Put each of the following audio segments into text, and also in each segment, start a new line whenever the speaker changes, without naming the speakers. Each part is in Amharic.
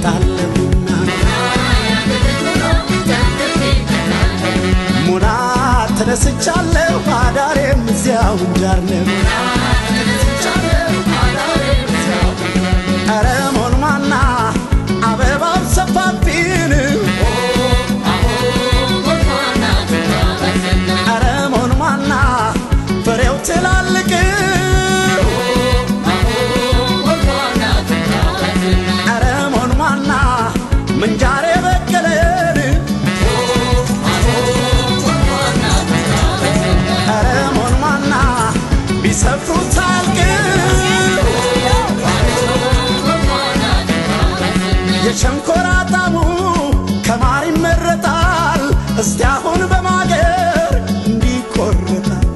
መጣለሁና ሙና ተነስቻለሁ አዳሬም እዚያው ጃር ነው አረ ሞንማና አበባው ሰፋፊን አረ ሞንማና ፍሬው ትላልቅ አረ ሞንማና ምንጃሬ በቀለን አረ ሞንማና ቢሰፍሩት አልቅ የሸንኮራ ጣሙ ከማር ይመረጣል እስቲ አሁን በማገር እንዲቆርጣል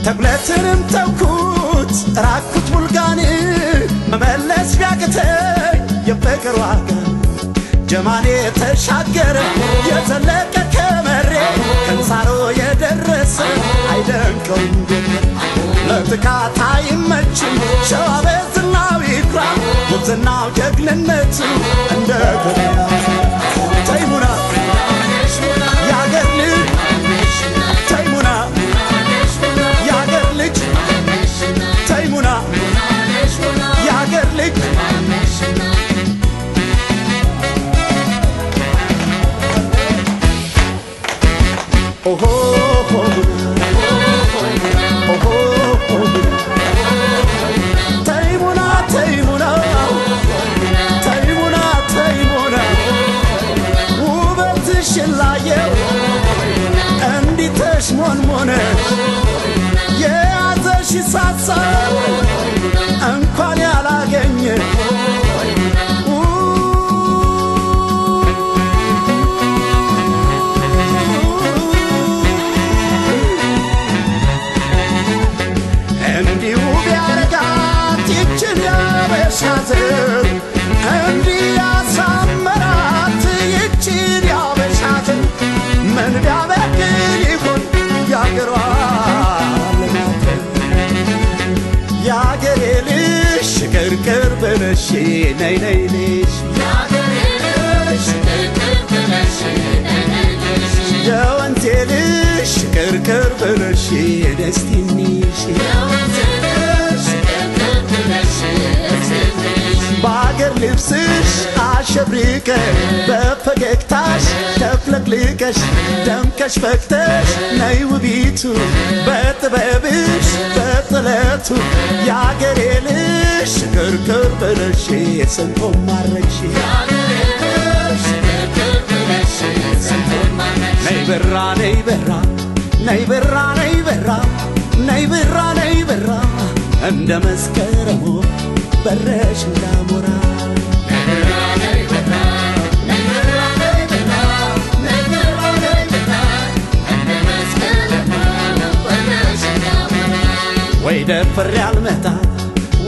ተብለትንም ተውኩት ራኩት ቡልጋን መመለስ ቢያቅተኝ የፍቅር ዋጋ ጀማኔ ተሻገረ የዘለቀ ከመሬ ከንሳሮ የደረሰ አይደንቀውም ለጥቃት አይመችም ሸዋ በዝናው ይኩራ ውብዝናው ጀግንነቱ እንደ ገበያ ተይሙና ያገር ልጅ ተይሙና ያገር ልጅ ተይሙና ያገር ልጅ ኦሆ ተይሙና ተይሙና ተይሙና ተይሙና ውበትሽን ላየው እንዲተሽ ሞንሞነ የያዘሽ ሳሳብ እንኳን ያላገኘ እንዲሁ ቢያረጋት ይችን ያበሻትን እንዲያሳመራት ይችን ያበሻትን ምን ቢያበቅል ይሆን ያገሯ ልማት ያገሬ ልጅ ሽቅርቅር ብለሽ ነይ ነይ ልሽ የወንቴ ልጅ ሽቅርቅር ብለሽ ደስቲኒሽ ባገር ልብስሽ አሸብርቀ በፈገግታሽ ተፍለቅልቀሽ ደምቀሽ ፈክተሽ ነይ ውቢቱ በጥበብሽ በጥለቱ ያገሬ ልጅ ሽቅርቅር ብለሽ ስንቶ ማረግሽ ነይ በራ ነይ በራ ነይ በራ ነይ በራ ነይ በራ ነይ በራ እንደ መስከረሙ በረሽ እንዳሞራ ወይ ደፍር ያልመጣ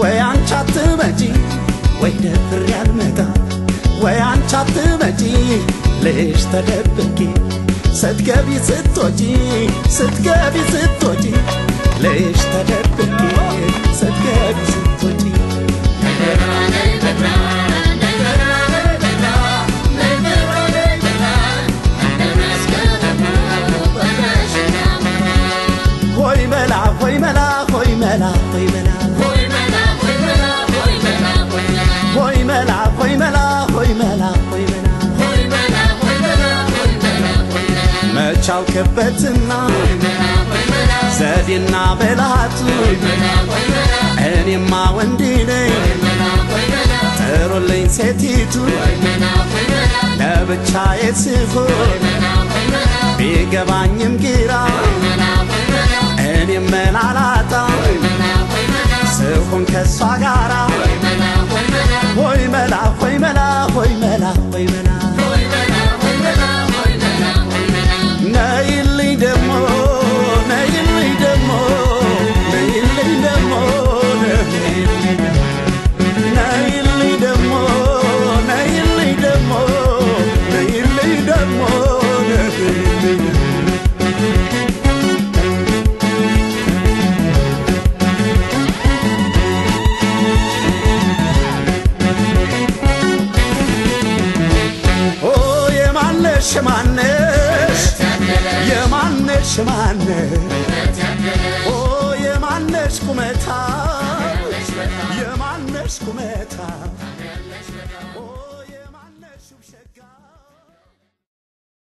ወይ አንቺ አትመጪ ወይ ደፍር ያልመጣ ወይ አንቺ አትመጪ ልሽ ተደብቄ ስትገቢ ስትወጪ ስትገቢ ስትወጪ ልሽ ተደብቄ ስትገቢ ስትወጪ ሆይ መላ ሆይ መላ ሆይ መላ ሆይ መላ ሆይ መላ ሆይ መላ ሆይ መላ ሆይ መላ ሆይ መላ ሆይ መላ መቻው ከበትና ዘዴና በላቱ እኔማ ወንድ ነኝ ጥሩልኝ ሴቲቱ ለብቻዬ ስሆን ቢገባኝም ግራ እኔም መላላጣ ስሆን ከሷ ጋራ ሆይ መላ ሆይ መላ ሆይ መላ ሆይ መላ ነይልኝ ደሞ ነይልኝ ደሞ ነይልኝ ደሞ ነይልኝ ደሞ ነይልኝ ደሞ ነይልኝ ደሞ ማነሽ የማነሽ ኦ የማነሽ ቁመታ የማነሽ ቁመታ ኦ የማነሽ ሸጋ